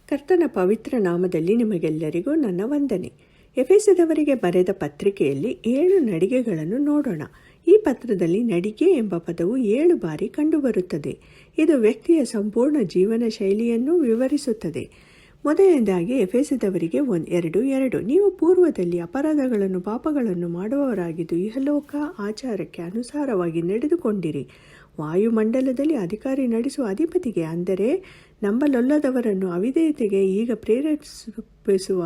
ಕರ್ತನ ಪವಿತ್ರ ನಾಮದಲ್ಲಿ ನಿಮಗೆಲ್ಲರಿಗೂ ನನ್ನ ವಂದನೆ. ಎಫೆಸದವರಿಗೆ ಬರೆದ ಪತ್ರಿಕೆಯಲ್ಲಿ 7 ನಡಿಗೆಗಳನ್ನು ನೋಡೋಣ. ಈ ಪತ್ರದಲ್ಲಿ ನಡಿಗೆ ಎಂಬ ಪದವು 7 ಬಾರಿ ಕಂಡುಬರುತ್ತದೆ. ಇದು ವ್ಯಕ್ತಿಯ ಸಂಪೂರ್ಣ ಜೀವನ ಶೈಲಿಯನ್ನು ವಿವರಿಸುತ್ತದೆ. ಮೊದಲನೇದಾಗಿ ಎಫೆಸದವರಿಗೆ 2:2 ನೀವು ಪೂರ್ವದಲ್ಲಿ ಅಪರಾಧಗಳನ್ನು ಪಾಪಗಳನ್ನು ಮಾಡುವವರಾಗಿದ್ದು ಇಹಲೋಕ ಆಚಾರಕ್ಕೆ ಅನುಸಾರವಾಗಿ ನಡೆದುಕೊಂಡಿರಿ. ವಾಯುಮಂಡಲದಲ್ಲಿ ಅಧಿಕಾರಿ ನಡೆಸುವ ಅಧಿಪತಿಗೆ, ಅಂದರೆ ನಂಬಲೊಲ್ಲದವರನ್ನು ಅವಿಧೇಯತೆಗೆ ಈಗ ಪ್ರೇರೇಪಿಸುವ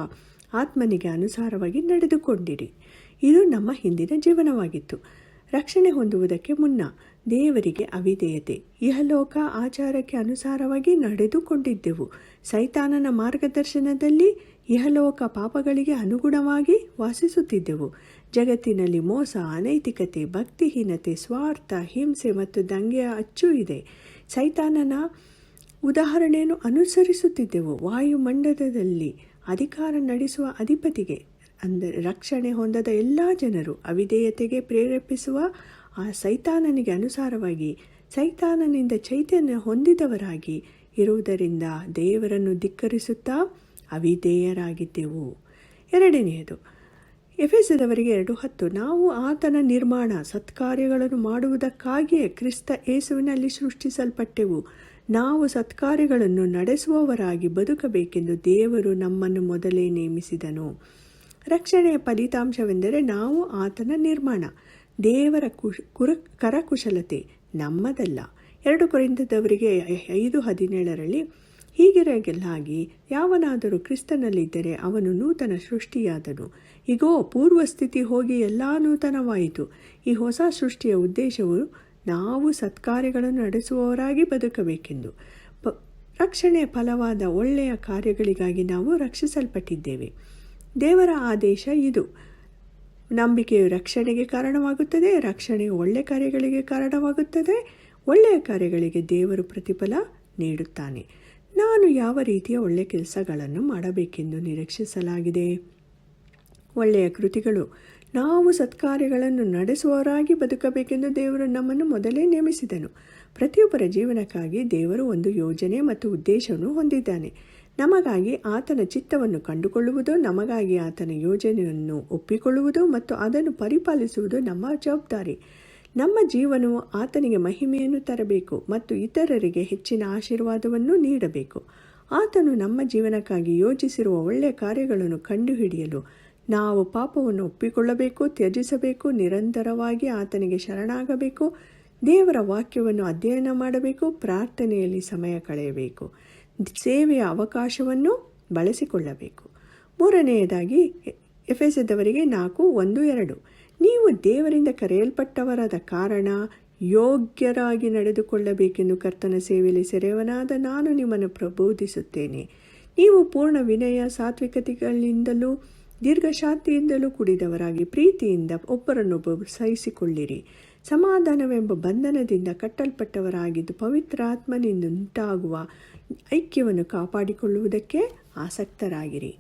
ಆತ್ಮನಿಗೆ ಅನುಸಾರವಾಗಿ ನಡೆದುಕೊಂಡಿರಿ. ಇದು ನಮ್ಮ ಹಿಂದಿನ ಜೀವನವಾಗಿತ್ತು. ರಕ್ಷಣೆ ಹೊಂದುವುದಕ್ಕೆ ಮುನ್ನ ದೇವರಿಗೆ ಅವಿಧೇಯತೆ, ಇಹಲೋಕ ಆಚಾರಕ್ಕೆ ಅನುಸಾರವಾಗಿ ನಡೆದುಕೊಂಡಿದ್ದೆವು. ಸೈತಾನನ ಮಾರ್ಗದರ್ಶನದಲ್ಲಿ ಇಹಲೋಕ ಪಾಪಗಳಿಗೆ ಅನುಗುಣವಾಗಿ ವಾಸಿಸುತ್ತಿದ್ದೆವು. ಜಗತ್ತಿನಲ್ಲಿ ಮೋಸ, ಅನೈತಿಕತೆ, ಭಕ್ತಿಹೀನತೆ, ಸ್ವಾರ್ಥ, ಹಿಂಸೆ ಮತ್ತು ದಂಗೆಯ ಅಚ್ಚು ಇದೆ. ಸೈತಾನನ ಉದಾಹರಣೆಯನ್ನು ಅನುಸರಿಸುತ್ತಿದ್ದೆವು. ವಾಯುಮಂಡಲದಲ್ಲಿ ಅಧಿಕಾರ ನಡೆಸುವ ಅಧಿಪತಿಗೆ, ಅಂದರೆ ರಕ್ಷಣೆ ಹೊಂದದ ಎಲ್ಲ ಜನರು ಅವಿಧೇಯತೆಗೆ ಪ್ರೇರೇಪಿಸುವ ಆ ಸೈತಾನನಿಗೆ ಅನುಸಾರವಾಗಿ ಸೈತಾನನಿಂದ ಚೈತನ್ಯ ಹೊಂದಿದವರಾಗಿ ಇರುವುದರಿಂದ ದೇವರನ್ನು ಧಿಕ್ಕರಿಸುತ್ತಾ ಅವಿಧೇಯರಾಗಿದ್ದೆವು. ಎರಡನೆಯದು ಎಫೆಸದವರಿಗೆ 2:10 ನಾವು ಆತನ ನಿರ್ಮಾಣ ಸತ್ಕಾರ್ಯಗಳನ್ನು ಮಾಡುವುದಕ್ಕಾಗಿಯೇ ಕ್ರಿಸ್ತ ಯೇಸುವಿನಲ್ಲಿ ಸೃಷ್ಟಿಸಲ್ಪಟ್ಟೆವು. ನಾವು ಸತ್ಕಾರ್ಯಗಳನ್ನು ನಡೆಸುವವರಾಗಿ ಬದುಕಬೇಕೆಂದು ದೇವರು ನಮ್ಮನ್ನು ಮೊದಲೇ ನೇಮಿಸಿದನು. ರಕ್ಷಣೆಯ ಫಲಿತಾಂಶವೆಂದರೆ ನಾವು ಆತನ ನಿರ್ಮಾಣ, ದೇವರ ಕರಕುಶಲತೆ, ನಮ್ಮದಲ್ಲ. 2 ಕೊರಿಂಥದವರಿಗೆ 5:17 ಹೀಗಿರಲಾಗಿ ಯಾವನಾದರೂ ಕ್ರಿಸ್ತನಲ್ಲಿದ್ದರೆ ಅವನು ನೂತನ ಸೃಷ್ಟಿಯಾದನು. ಈಗೋ ಪೂರ್ವಸ್ಥಿತಿ ಹೋಗಿ ಎಲ್ಲ ನೂತನವಾಯಿತು. ಈ ಹೊಸ ಸೃಷ್ಟಿಯ ಉದ್ದೇಶವು ನಾವು ಸತ್ಕಾರ್ಯಗಳನ್ನು ನಡೆಸುವವರಾಗಿ ಬದುಕಬೇಕೆಂದು. ರಕ್ಷಣೆಯ ಫಲವಾದ ಒಳ್ಳೆಯ ಕಾರ್ಯಗಳಿಗಾಗಿ ನಾವು ರಕ್ಷಿಸಲ್ಪಟ್ಟಿದ್ದೇವೆ. ದೇವರ ಆದೇಶ ಇದು. ನಂಬಿಕೆಯು ರಕ್ಷಣೆಗೆ ಕಾರಣವಾಗುತ್ತದೆ. ರಕ್ಷಣೆಯು ಒಳ್ಳೆಯ ಕಾರ್ಯಗಳಿಗೆ ಕಾರಣವಾಗುತ್ತದೆ. ಒಳ್ಳೆಯ ಕಾರ್ಯಗಳಿಗೆ ದೇವರು ಪ್ರತಿಫಲ ನೀಡುತ್ತಾನೆ. ನಾನು ಯಾವ ರೀತಿಯ ಒಳ್ಳೆಯ ಕೆಲಸಗಳನ್ನು ಮಾಡಬೇಕೆಂದು ನಿರೀಕ್ಷಿಸಲಾಗಿದೆ? ಒಳ್ಳೆಯ ಕೃತಿಗಳು. ನಾವು ಸತ್ಕಾರ್ಯಗಳನ್ನು ನಡೆಸುವವರಾಗಿ ಬದುಕಬೇಕೆಂದು ದೇವರು ನಮ್ಮನ್ನು ಮೊದಲೇ ನೇಮಿಸಿದನು. ಪ್ರತಿಯೊಬ್ಬರ ಜೀವನಕ್ಕಾಗಿ ದೇವರು ಒಂದು ಯೋಜನೆ ಮತ್ತು ಉದ್ದೇಶವನ್ನು ಹೊಂದಿದ್ದಾನೆ. ನಮಗಾಗಿ ಆತನ ಚಿತ್ತವನ್ನು ಕಂಡುಕೊಳ್ಳುವುದು, ನಮಗಾಗಿ ಆತನ ಯೋಜನೆಯನ್ನು ಒಪ್ಪಿಕೊಳ್ಳುವುದು ಮತ್ತು ಅದನ್ನು ಪರಿಪಾಲಿಸುವುದು ನಮ್ಮ ಜವಾಬ್ದಾರಿ. ನಮ್ಮ ಜೀವನವು ಆತನಿಗೆ ಮಹಿಮೆಯನ್ನು ತರಬೇಕು ಮತ್ತು ಇತರರಿಗೆ ಹೆಚ್ಚಿನ ಆಶೀರ್ವಾದವನ್ನು ನೀಡಬೇಕು. ಆತನು ನಮ್ಮ ಜೀವನಕ್ಕಾಗಿ ಯೋಜಿಸಿರುವ ಒಳ್ಳೆಯ ಕಾರ್ಯಗಳನ್ನು ಕಂಡುಹಿಡಿಯಲು ನಾವು ಪಾಪವನ್ನು ಒಪ್ಪಿಕೊಳ್ಳಬೇಕು, ತ್ಯಜಿಸಬೇಕು, ನಿರಂತರವಾಗಿ ಆತನಿಗೆ ಶರಣಾಗಬೇಕು, ದೇವರ ವಾಕ್ಯವನ್ನು ಅಧ್ಯಯನ ಮಾಡಬೇಕು, ಪ್ರಾರ್ಥನೆಯಲ್ಲಿ ಸಮಯ ಕಳೆಯಬೇಕು, ಸೇವೆಯ ಅವಕಾಶವನ್ನು ಬಳಸಿಕೊಳ್ಳಬೇಕು. ಮೂರನೆಯದಾಗಿ ಎಫೆಸದವರಿಗೆ 4:1-2 ನೀವು ದೇವರಿಂದ ಕರೆಯಲ್ಪಟ್ಟವರಾದ ಕಾರಣ ಯೋಗ್ಯರಾಗಿ ನಡೆದುಕೊಳ್ಳಬೇಕೆಂದು ಕರ್ತನ ಸೇವೆಯಲ್ಲಿ ಸೆರೆಯವನಾದ ನಾನು ನಿಮ್ಮನ್ನು ಪ್ರಬೋಧಿಸುತ್ತೇನೆ. ನೀವು ಪೂರ್ಣ ವಿನಯ, ಸಾತ್ವಿಕತೆಗಳಿಂದಲೂ ದೀರ್ಘಶಾಂತಿಯಿಂದಲೂ ಕೂಡಿದವರಾಗಿ ಪ್ರೀತಿಯಿಂದ ಒಬ್ಬರನ್ನೊಬ್ಬರು ಸಹಿಸಿಕೊಳ್ಳಿರಿ. ಸಮಾಧಾನವೆಂಬ ಬಂಧನದಿಂದ ಕಟ್ಟಲ್ಪಟ್ಟವರಾಗಿದ್ದು ಪವಿತ್ರಾತ್ಮನಿಂದ ಉಂಟಾಗುವ ಐಕ್ಯವನ್ನು ಕಾಪಾಡಿಕೊಳ್ಳುವುದಕ್ಕೆ ಆಸಕ್ತರಾಗಿರಿ.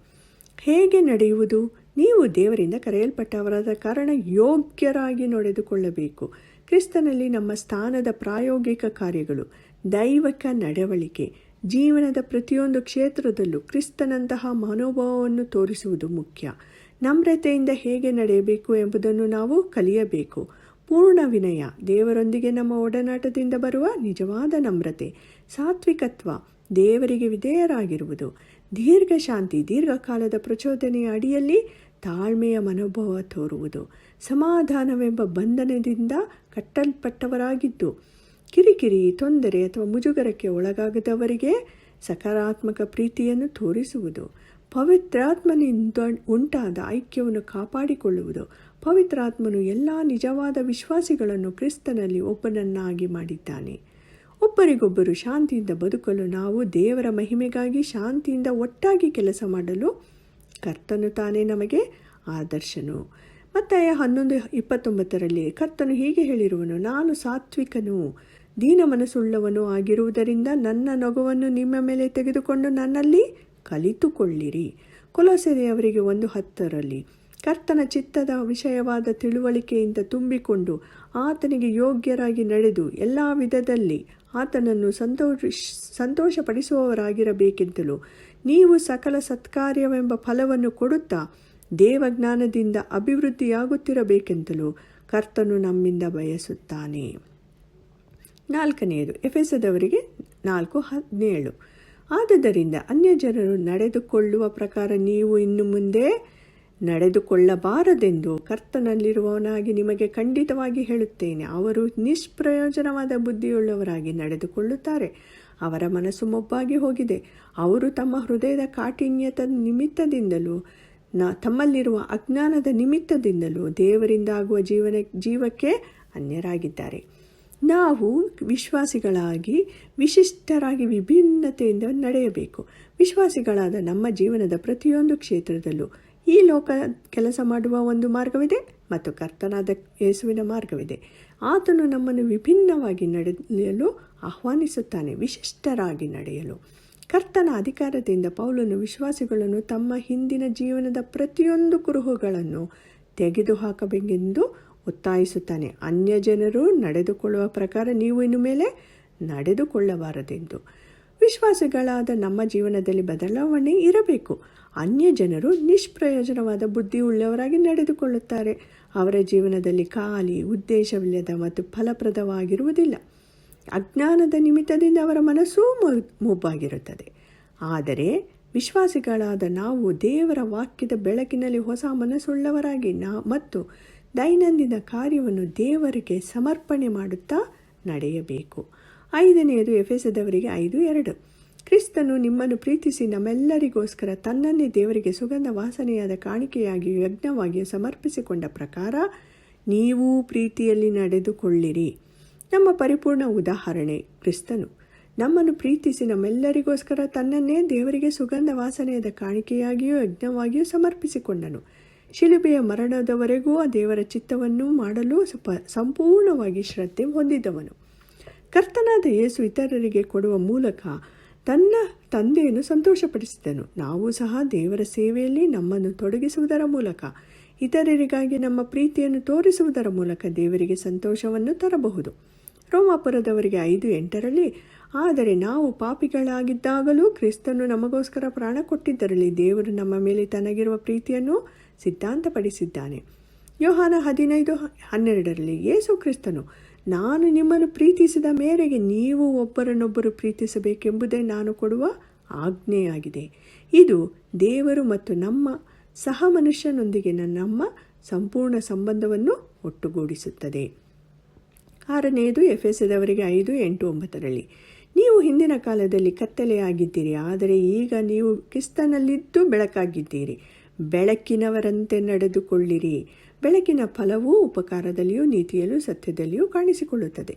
ಹೇಗೆ ನಡೆಯುವುದು? ನೀವು ದೇವರಿಂದ ಕರೆಯಲ್ಪಟ್ಟವರಾದ ಕಾರಣ ಯೋಗ್ಯರಾಗಿ ನಡೆದುಕೊಳ್ಳಬೇಕು. ಕ್ರಿಸ್ತನಲ್ಲಿ ನಮ್ಮ ಸ್ಥಾನದ ಪ್ರಾಯೋಗಿಕ ಕಾರ್ಯಗಳು, ದೈವಿಕ ನಡವಳಿಕೆ, ಜೀವನದ ಪ್ರತಿಯೊಂದು ಕ್ಷೇತ್ರದಲ್ಲೂ ಕ್ರಿಸ್ತನಂತಹ ಮನೋಭಾವವನ್ನು ತೋರಿಸುವುದು ಮುಖ್ಯ. ನಮ್ರತೆಯಿಂದ ಹೇಗೆ ನಡೆಯಬೇಕು ಎಂಬುದನ್ನು ನಾವು ಕಲಿಯಬೇಕು. ಪೂರ್ಣ ವಿನಯ, ದೇವರೊಂದಿಗೆ ನಮ್ಮ ಒಡನಾಟದಿಂದ ಬರುವ ನಿಜವಾದ ನಮ್ರತೆ. ಸಾತ್ವಿಕತ್ವ, ದೇವರಿಗೆ ವಿಧೇಯರಾಗಿರುವುದು. ದೀರ್ಘಶಾಂತಿ, ದೀರ್ಘಕಾಲದ ಪ್ರಚೋದನೆಯ ಅಡಿಯಲ್ಲಿ ತಾಳ್ಮೆಯ ಮನೋಭಾವ ತೋರುವುದು. ಸಮಾಧಾನವೆಂಬ ಬಂಧನದಿಂದ ಕಟ್ಟಲ್ಪಟ್ಟವರಾಗಿದ್ದು ಕಿರಿಕಿರಿ, ತೊಂದರೆ ಅಥವಾ ಮುಜುಗರಕ್ಕೆ ಒಳಗಾಗದವರಿಗೆ ಸಕಾರಾತ್ಮಕ ಪ್ರೀತಿಯನ್ನು ತೋರಿಸುವುದು. ಪವಿತ್ರಾತ್ಮನಿಂದ ಉಂಟಾದ ಐಕ್ಯವನ್ನು ಕಾಪಾಡಿಕೊಳ್ಳುವುದು. ಪವಿತ್ರಾತ್ಮನು ಎಲ್ಲ ನಿಜವಾದ ವಿಶ್ವಾಸಿಗಳನ್ನು ಕ್ರಿಸ್ತನಲ್ಲಿ ಒಬ್ಬನನ್ನಾಗಿ ಮಾಡಿದ್ದಾನೆ. ಒಬ್ಬರಿಗೊಬ್ಬರು ಶಾಂತಿಯಿಂದ ಬದುಕಲು ನಾವು ದೇವರ ಮಹಿಮೆಗಾಗಿ ಶಾಂತಿಯಿಂದ ಒಟ್ಟಾಗಿ ಕೆಲಸ ಮಾಡಲು ಕರ್ತನು ತಾನೇ ನಮಗೆ ಆದರ್ಶನು. ಮತ್ತಾಯ 11:29 ಕರ್ತನು ಹೀಗೆ ಹೇಳಿರುವನು, ನಾನು ಸಾತ್ವಿಕನು, ದೀನ ಮನಸ್ಸುಳ್ಳವನು ಆಗಿರುವುದರಿಂದ ನನ್ನ ನಗುವನ್ನು ನಿಮ್ಮ ಮೇಲೆ ತೆಗೆದುಕೊಂಡು ನನ್ನಲ್ಲಿ ಕಲಿತುಕೊಳ್ಳಿರಿ. ಕೊಲೊಸ್ಸೆಯವರಿಗೆ 1:10 ಕರ್ತನ ಚಿತ್ತದ ವಿಷಯವಾದ ತಿಳುವಳಿಕೆಯಿಂದ ತುಂಬಿಕೊಂಡು ಆತನಿಗೆ ಯೋಗ್ಯರಾಗಿ ನಡೆದು ಎಲ್ಲ ವಿಧದಲ್ಲಿ ಆತನನ್ನು ಸಂತೋಷಪಡಿಸುವವರಾಗಿರಬೇಕೆಂತಲೂ ನೀವು ಸಕಲ ಸತ್ಕಾರ್ಯವೆಂಬ ಫಲವನ್ನು ಕೊಡುತ್ತಾ ದೇವಜ್ಞಾನದಿಂದ ಅಭಿವೃದ್ಧಿಯಾಗುತ್ತಿರಬೇಕೆಂತಲೂ ಕರ್ತನು ನಮ್ಮಿಂದ ಬಯಸುತ್ತಾನೆ. 4. ಎಫೆಸದವರಿಗೆ 4:17. ಆದುದರಿಂದ ಅನ್ಯಜನರು ನಡೆದುಕೊಳ್ಳುವ ಪ್ರಕಾರ ನೀವು ಇನ್ನು ಮುಂದೆ ನಡೆದುಕೊಳ್ಳಬಾರದೆಂದು ಕರ್ತನಲ್ಲಿರುವವನಾಗಿ ನಿಮಗೆ ಖಂಡಿತವಾಗಿ ಹೇಳುತ್ತೇನೆ. ಅವರು ನಿಷ್ಪ್ರಯೋಜನವಾದ ಬುದ್ಧಿಯುಳ್ಳವರಾಗಿ ನಡೆದುಕೊಳ್ಳುತ್ತಾರೆ. ಅವರ ಮನಸ್ಸು ಮೊಬ್ಬಾಗಿ ಹೋಗಿದೆ. ಅವರು ತಮ್ಮ ಹೃದಯದ ಕಾಠಿಣ್ಯದ ನಿಮಿತ್ತದಿಂದಲೂ ತಮ್ಮಲ್ಲಿರುವ ಅಜ್ಞಾನದ ನಿಮಿತ್ತದಿಂದಲೂ ದೇವರಿಂದಾಗುವ ಜೀವಕ್ಕೆ ಅನ್ಯರಾಗಿದ್ದಾರೆ. ನಾವು ವಿಶ್ವಾಸಿಗಳಾಗಿ ವಿಶಿಷ್ಟರಾಗಿ ವಿಭಿನ್ನತೆಯಿಂದ ನಡೆಯಬೇಕು. ವಿಶ್ವಾಸಿಗಳಾದ ನಮ್ಮ ಜೀವನದ ಪ್ರತಿಯೊಂದು ಕ್ಷೇತ್ರದಲ್ಲೂ ಈ ಲೋಕ ಕೆಲಸ ಮಾಡುವ ಒಂದು ಮಾರ್ಗವಿದೆ ಮತ್ತು ಕರ್ತನಾದ ಯೇಸುವಿನ ಮಾರ್ಗವಿದೆ. ಆತನು ನಮ್ಮನ್ನು ವಿಭಿನ್ನವಾಗಿ ನಡೆಯಲು ಆಹ್ವಾನಿಸುತ್ತಾನೆ, ವಿಶಿಷ್ಟರಾಗಿ ನಡೆಯಲು. ಕರ್ತನ ಅಧಿಕಾರದಿಂದ ಪೌಲನು ವಿಶ್ವಾಸಿಗಳನ್ನು ತಮ್ಮ ಹಿಂದಿನ ಜೀವನದ ಪ್ರತಿಯೊಂದು ಕುರುಹುಗಳನ್ನು ತೆಗೆದುಹಾಕಬೇಕೆಂದು ಒತ್ತಾಯಿಸುತ್ತಾನೆ. ಅನ್ಯ ಜನರು ನಡೆದುಕೊಳ್ಳುವ ಪ್ರಕಾರ ನೀವು ಇನ್ನು ಮೇಲೆ ನಡೆದುಕೊಳ್ಳಬಾರದೆಂದು. ವಿಶ್ವಾಸಿಗಳಾದ ನಮ್ಮ ಜೀವನದಲ್ಲಿ ಬದಲಾವಣೆ ಇರಬೇಕು. ಅನ್ಯ ಜನರು ನಿಷ್ಪ್ರಯೋಜನವಾದ ಬುದ್ಧಿಯುಳ್ಳವರಾಗಿ ನಡೆದುಕೊಳ್ಳುತ್ತಾರೆ. ಅವರ ಜೀವನದಲ್ಲಿ ಖಾಲಿ, ಉದ್ದೇಶವಿಲ್ಲದ ಮತ್ತು ಫಲಪ್ರದವಾಗಿರುವುದಿಲ್ಲ. ಅಜ್ಞಾನದ ನಿಮಿತ್ತದಿಂದ ಅವರ ಮನಸ್ಸೂ ಮೊಬ್ಬಾಗಿರುತ್ತದೆ. ಆದರೆ ವಿಶ್ವಾಸಿಗಳಾದ ನಾವು ದೇವರ ವಾಕ್ಯದ ಬೆಳಕಿನಲ್ಲಿ ಹೊಸ ಮನಸ್ಸುಳ್ಳವರಾಗಿ ಮತ್ತು ದೈನಂದಿನ ಕಾರ್ಯವನ್ನು ದೇವರಿಗೆ ಸಮರ್ಪಣೆ ಮಾಡುತ್ತಾ ನಡೆಯಬೇಕು. 5. ಎಫೆಸದವರಿಗೆ 5:2. ಕ್ರಿಸ್ತನು ನಿಮ್ಮನ್ನು ಪ್ರೀತಿಸಿ ನಮ್ಮೆಲ್ಲರಿಗೋಸ್ಕರ ತನ್ನನ್ನೇ ದೇವರಿಗೆ ಸುಗಂಧ ವಾಸನೆಯಾದ ಕಾಣಿಕೆಯಾಗಿಯೂ ಯಜ್ಞವಾಗಿಯೂ ಸಮರ್ಪಿಸಿಕೊಂಡ ಪ್ರಕಾರ ನೀವೂ ಪ್ರೀತಿಯಲ್ಲಿ ನಡೆದುಕೊಳ್ಳಿರಿ. ನಮ್ಮ ಪರಿಪೂರ್ಣ ಉದಾಹರಣೆ ಕ್ರಿಸ್ತನು. ನಮ್ಮನ್ನು ಪ್ರೀತಿಸಿ ನಮ್ಮೆಲ್ಲರಿಗೋಸ್ಕರ ತನ್ನನ್ನೇ ದೇವರಿಗೆ ಸುಗಂಧ ವಾಸನೆಯಾದ ಕಾಣಿಕೆಯಾಗಿಯೂ ಯಜ್ಞವಾಗಿಯೂ ಸಮರ್ಪಿಸಿಕೊಂಡನು. ಶಿಲುಬೆಯ ಮರಣದವರೆಗೂ ದೇವರ ಚಿತ್ತವನ್ನು ಮಾಡಲು ಸಂಪೂರ್ಣವಾಗಿ ಶ್ರದ್ಧೆ ಹೊಂದಿದ್ದವನು. ಕರ್ತನಾದ ಯೇಸು ಇತರರಿಗೆ ಕೊಡುವ ಮೂಲಕ ತನ್ನ ತಂದೆಯನ್ನು ಸಂತೋಷಪಡಿಸಿದನು. ನಾವು ಸಹ ದೇವರ ಸೇವೆಯಲ್ಲಿ ನಮ್ಮನ್ನು ತೊಡಗಿಸುವುದರ ಮೂಲಕ, ಇತರರಿಗಾಗಿ ನಮ್ಮ ಪ್ರೀತಿಯನ್ನು ತೋರಿಸುವುದರ ಮೂಲಕ ದೇವರಿಗೆ ಸಂತೋಷವನ್ನು ತರಬಹುದು. ರೋಮಾಪುರದವರಿಗೆ 5:8. ಆದರೆ ನಾವು ಪಾಪಿಗಳಾಗಿದ್ದಾಗಲೂ ಕ್ರಿಸ್ತನು ನಮಗೋಸ್ಕರ ಪ್ರಾಣ ಕೊಟ್ಟಿದ್ದರಲ್ಲಿ ದೇವರು ನಮ್ಮ ಮೇಲೆ ತನಗಿರುವ ಪ್ರೀತಿಯನ್ನು ಸಿದ್ಧಾಂತಪಡಿಸಿದ್ದಾನೆ. ಯೋಹಾನ 15:12. ಯೇಸು ಕ್ರಿಸ್ತನು, ನಾನು ನಿಮ್ಮನ್ನು ಪ್ರೀತಿಸಿದ ಮೇರೆಗೆ ನೀವು ಒಬ್ಬರನ್ನೊಬ್ಬರು ಪ್ರೀತಿಸಬೇಕೆಂಬುದೇ ನಾನು ಕೊಡುವ ಆಜ್ಞೆಯಾಗಿದೆ. ಇದು ದೇವರು ಮತ್ತು ನಮ್ಮ ಸಹ ಮನುಷ್ಯನೊಂದಿಗೆ ನಮ್ಮ ಸಂಪೂರ್ಣ ಸಂಬಂಧವನ್ನು ಒಟ್ಟುಗೂಡಿಸುತ್ತದೆ. 6. ಎಫೆಸದವರಿಗೆ 5:8-9. ನೀವು ಹಿಂದಿನ ಕಾಲದಲ್ಲಿ ಕತ್ತಲೆಯಾಗಿದ್ದೀರಿ, ಆದರೆ ಈಗ ನೀವು ಕ್ರಿಸ್ತನಲ್ಲಿದ್ದು ಬೆಳಕಾಗಿದ್ದೀರಿ. ಬೆಳಕಿನವರಂತೆ ನಡೆದುಕೊಳ್ಳಿರಿ. ಬೆಳಕಿನ ಫಲವು ಉಪಕಾರದಲ್ಲಿಯೂ ನೀತಿಯಲ್ಲೂ ಸತ್ಯದಲ್ಲಿಯೂ ಕಾಣಿಸಿಕೊಳ್ಳುತ್ತದೆ.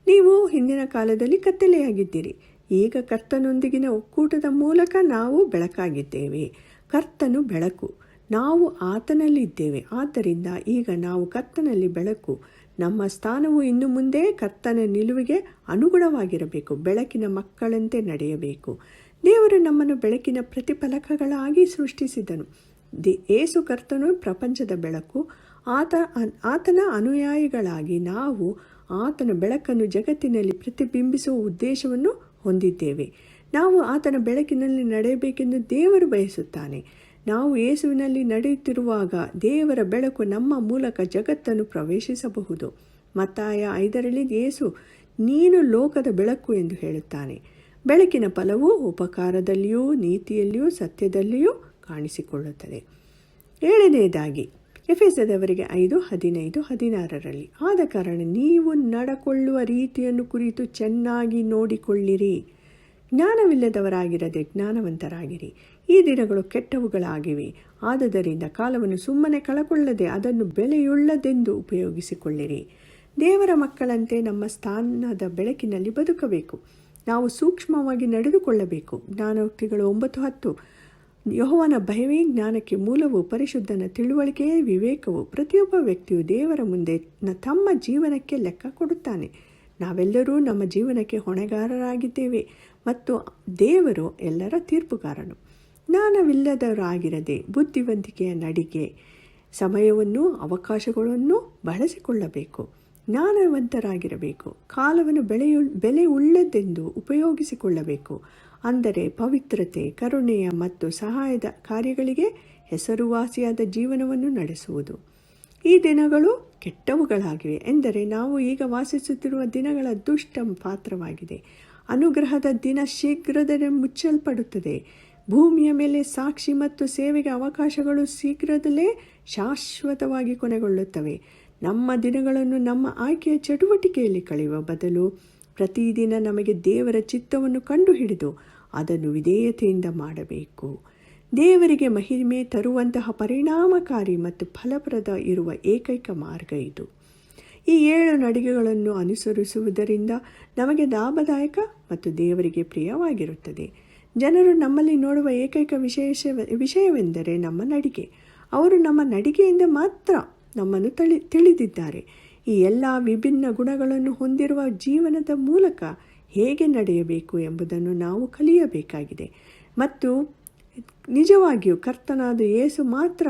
ನೀವು ಹಿಂದಿನ ಕಾಲದಲ್ಲಿ ಕತ್ತಲೆಯಾಗಿದ್ದೀರಿ, ಈಗ ಕರ್ತನೊಂದಿಗಿನ ಒಕ್ಕೂಟದ ಮೂಲಕ ನಾವು ಬೆಳಕಾಗಿದ್ದೇವೆ. ಕರ್ತನು ಬೆಳಕು, ನಾವು ಆತನಲ್ಲಿದ್ದೇವೆ. ಆದ್ದರಿಂದ ಈಗ ನಾವು ಕರ್ತನಲ್ಲಿ ಬೆಳಕು. ನಮ್ಮ ಸ್ಥಾನವು ಇನ್ನು ಮುಂದೆ ಕರ್ತನ ನಿಲುವಿಗೆ ಅನುಗುಣವಾಗಿರಬೇಕು. ಬೆಳಕಿನ ಮಕ್ಕಳಂತೆ ನಡೆಯಬೇಕು. ದೇವರು ನಮ್ಮನ್ನು ಬೆಳಕಿನ ಪ್ರತಿಫಲಕಗಳಾಗಿ ಸೃಷ್ಟಿಸಿದನು. ಯೇಸು ಕರ್ತನು ಪ್ರಪಂಚದ ಬೆಳಕು. ಆತನ ಅನುಯಾಯಿಗಳಾಗಿ ನಾವು ಆತನ ಬೆಳಕನ್ನು ಜಗತ್ತಿನಲ್ಲಿ ಪ್ರತಿಬಿಂಬಿಸುವ ಉದ್ದೇಶವನ್ನು ಹೊಂದಿದ್ದೇವೆ. ನಾವು ಆತನ ಬೆಳಕಿನಲ್ಲಿ ನಡೆಯಬೇಕೆಂದು ದೇವರು ಬಯಸುತ್ತಾನೆ. ನಾವು ಯೇಸುವಿನಲ್ಲಿ ನಡೆಯುತ್ತಿರುವಾಗ ದೇವರ ಬೆಳಕು ನಮ್ಮ ಮೂಲಕ ಜಗತ್ತನ್ನು ಪ್ರವೇಶಿಸಬಹುದು. ಮತ್ತಾಯ 5 ಯೇಸು, ನೀನು ಲೋಕದ ಬೆಳಕು ಎಂದು ಹೇಳುತ್ತಾನೆ. ಬೆಳಕಿನ ಫಲವು ಉಪಕಾರದಲ್ಲಿಯೂ ನೀತಿಯಲ್ಲಿಯೂ ಸತ್ಯದಲ್ಲಿಯೂ ಕಾಣಿಸಿಕೊಳ್ಳುತ್ತದೆ. 7. ಎಫೆಸದವರಿಗೆ 5:15-16. ಆದ ಕಾರಣ ನೀವು ನಡಕೊಳ್ಳುವ ರೀತಿಯನ್ನು ಕುರಿತು ಚೆನ್ನಾಗಿ ನೋಡಿಕೊಳ್ಳಿರಿ. ಜ್ಞಾನವಿಲ್ಲದವರಾಗಿರದೆ ಜ್ಞಾನವಂತರಾಗಿರಿ. ಈ ದಿನಗಳು ಕೆಟ್ಟವುಗಳಾಗಿವೆ. ಆದುದರಿಂದ ಕಾಲವನ್ನು ಸುಮ್ಮನೆ ಕಳಕೊಳ್ಳದೆ ಅದನ್ನು ಬೆಲೆಯುಳ್ಳದೆಂದು ಉಪಯೋಗಿಸಿಕೊಳ್ಳಿರಿ. ದೇವರ ಮಕ್ಕಳಂತೆ ನಮ್ಮ ಸ್ಥಾನದ ಬೆಳಕಿನಲ್ಲಿ ಬದುಕಬೇಕು. ನಾವು ಸೂಕ್ಷ್ಮವಾಗಿ ನಡೆದುಕೊಳ್ಳಬೇಕು. ಜ್ಞಾನೋಕ್ತಿಗಳು 9:10. ಯೆಹೋವನ ಭಯವೇ ಜ್ಞಾನಕ್ಕೆ ಮೂಲವು, ಪರಿಶುದ್ಧನ ತಿಳುವಳಿಕೆಯೇ ವಿವೇಕವು. ಪ್ರತಿಯೊಬ್ಬ ವ್ಯಕ್ತಿಯು ದೇವರ ಮುಂದೆ ತಮ್ಮ ಜೀವನಕ್ಕೆ ಲೆಕ್ಕ ಕೊಡುತ್ತಾನೆ. ನಾವೆಲ್ಲರೂ ನಮ್ಮ ಜೀವನಕ್ಕೆ ಹೊಣೆಗಾರರಾಗಿದ್ದೇವೆ ಮತ್ತು ದೇವರು ಎಲ್ಲರ ತೀರ್ಪುಗಾರನು. ಜ್ಞಾನವಿಲ್ಲದವರಾಗಿರದೆ ಬುದ್ಧಿವಂತಿಕೆಯ ನಡಿಗೆ, ಸಮಯವನ್ನು ಅವಕಾಶಗಳನ್ನು ಬಳಸಿಕೊಳ್ಳಬೇಕು. ಜ್ಞಾನವಂತರಾಗಿರಬೇಕು. ಕಾಲವನ್ನು ಬೆಲೆ ಉಳ್ಳದೆಂದು ಉಪಯೋಗಿಸಿಕೊಳ್ಳಬೇಕು. ಅಂದರೆ ಪವಿತ್ರತೆ, ಕರುಣೆಯ ಮತ್ತು ಸಹಾಯದ ಕಾರ್ಯಗಳಿಗೆ ಹೆಸರುವಾಸಿಯಾದ ಜೀವನವನ್ನು ನಡೆಸುವುದು. ಈ ದಿನಗಳು ಕೆಟ್ಟವುಗಳಾಗಿವೆ ಎಂದರೆ ನಾವು ಈಗ ವಾಸಿಸುತ್ತಿರುವ ದಿನಗಳ ದುಷ್ಟ ಪಾತ್ರವಾಗಿದೆ. ಅನುಗ್ರಹದ ದಿನ ಶೀಘ್ರದಲ್ಲೇ ಮುಚ್ಚಲ್ಪಡುತ್ತದೆ. ಭೂಮಿಯ ಮೇಲೆ ಸಾಕ್ಷಿ ಮತ್ತು ಸೇವೆಗೆ ಅವಕಾಶಗಳು ಶೀಘ್ರದಲ್ಲೇ ಶಾಶ್ವತವಾಗಿ ಕೊನೆಗೊಳ್ಳುತ್ತವೆ. ನಮ್ಮ ದಿನಗಳನ್ನು ನಮ್ಮ ಆಯ್ಕೆಯ ಚಟುವಟಿಕೆಯಲ್ಲಿ ಕಳೆಯುವ ಬದಲು ಪ್ರತಿದಿನ ನಮಗೆ ದೇವರ ಚಿತ್ತವನ್ನು ಕಂಡುಹಿಡಿದು ಅದನ್ನು ವಿಧೇಯತೆಯಿಂದ ಮಾಡಬೇಕು. ದೇವರಿಗೆ ಮಹಿಮೆ ತರುವಂತಹ ಪರಿಣಾಮಕಾರಿ ಮತ್ತು ಫಲಪ್ರದ ಇರುವ ಏಕೈಕ ಮಾರ್ಗ ಇದು. ಈ 7 ನಡಿಗೆಗಳನ್ನು ಅನುಸರಿಸುವುದರಿಂದ ನಮಗೆ ಲಾಭದಾಯಕ ಮತ್ತು ದೇವರಿಗೆ ಪ್ರಿಯವಾಗಿರುತ್ತದೆ. ಜನರು ನಮ್ಮಲ್ಲಿ ನೋಡುವ ಏಕೈಕ ವಿಷಯವೆಂದರೆ ನಮ್ಮ ನಡಿಗೆ. ಅವರು ನಮ್ಮ ನಡಿಗೆಯಿಂದ ಮಾತ್ರ ನಮ್ಮನ್ನು ತಿಳಿದಿದ್ದಾರೆ. ಈ ಎಲ್ಲ ವಿಭಿನ್ನ ಗುಣಗಳನ್ನು ಹೊಂದಿರುವ ಜೀವನದ ಮೂಲಕ ಹೇಗೆ ನಡೆಯಬೇಕು ಎಂಬುದನ್ನು ನಾವು ಕಲಿಯಬೇಕಾಗಿದೆ. ಮತ್ತು ನಿಜವಾಗಿಯೂ ಕರ್ತನಾದ ಯೇಸು ಮಾತ್ರ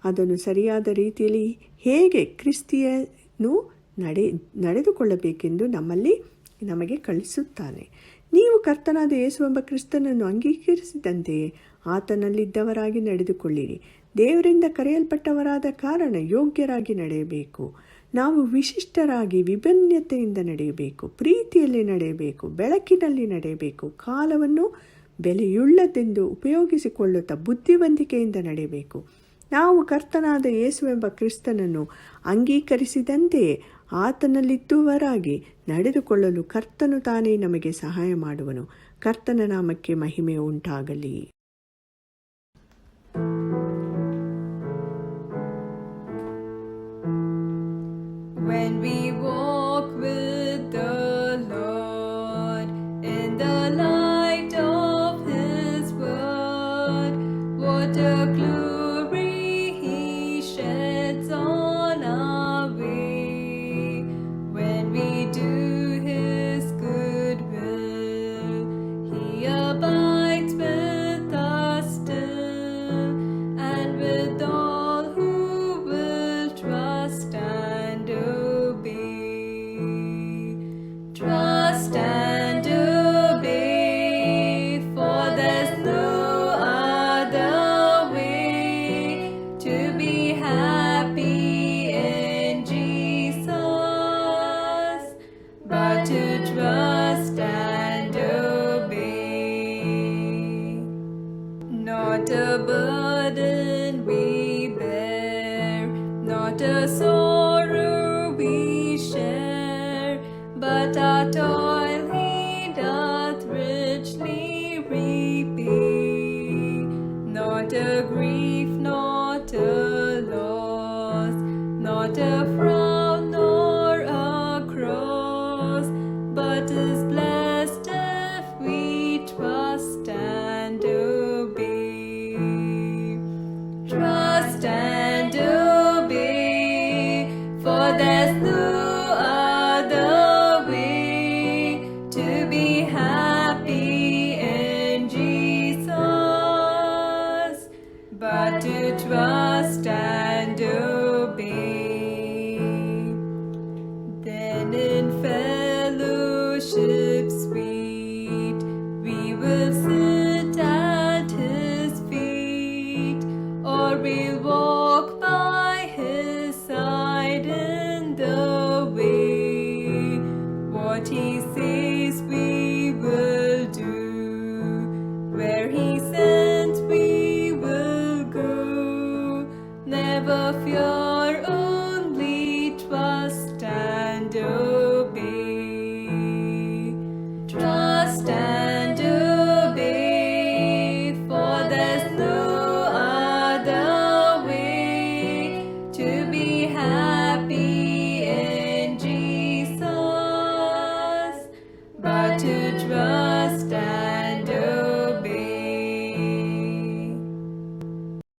ಅದನ್ನು ಸರಿಯಾದ ರೀತಿಯಲ್ಲಿ ಹೇಗೆ ಕ್ರಿಸ್ತಿಯನು ನಡೆದುಕೊಳ್ಳಬೇಕೆಂದು ನಮಗೆ ಕಲಿಸುತ್ತಾನೆ. ನೀವು ಕರ್ತನಾದ ಯೇಸು ಎಂಬ ಕ್ರಿಸ್ತನನ್ನು ಅಂಗೀಕರಿಸಿದಂತೆಯೇ ಆತನಲ್ಲಿದ್ದವರಾಗಿ ನಡೆದುಕೊಳ್ಳಿರಿ. ದೇವರಿಂದ ಕರೆಯಲ್ಪಟ್ಟವರಾದ ಕಾರಣ ಯೋಗ್ಯರಾಗಿ ನಡೆಯಬೇಕು. ನಾವು ವಿಶಿಷ್ಟರಾಗಿ ವಿಭಿನ್ನತೆಯಿಂದ ನಡೆಯಬೇಕು, ಪ್ರೀತಿಯಲ್ಲಿ ನಡೆಯಬೇಕು, ಬೆಳಕಿನಲ್ಲಿ ನಡೆಯಬೇಕು, ಕಾಲವನ್ನು ಬೆಲೆಯುಳ್ಳದೆಂದು ಉಪಯೋಗಿಸಿಕೊಳ್ಳುತ್ತಾ ಬುದ್ಧಿವಂತಿಕೆಯಿಂದ ನಡೆಯಬೇಕು. ನಾವು ಕರ್ತನಾದ ಯೇಸು ಎಂಬ ಕ್ರಿಸ್ತನನ್ನು ಅಂಗೀಕರಿಸಿದಂತೆಯೇ ಆತನಲ್ಲಿದ್ದುವರಾಗಿ ನಡೆದುಕೊಳ್ಳಲು ಕರ್ತನು ತಾನೇ ನಮಗೆ ಸಹಾಯ ಮಾಡುವನು. ಕರ್ತನ ನಾಮಕ್ಕೆ ಮಹಿಮೆ ಉಂಟಾಗಲಿ. When we walk with the Lord in the light of His word, what a glory He sheds on our way. When we do His good will, He abides with us still, and with all who will trust and obey. Trust and obey, for there's no other way to be happy in Jesus, but to trust and obey. Not a burden we bear, not a sorrow we share, but our toil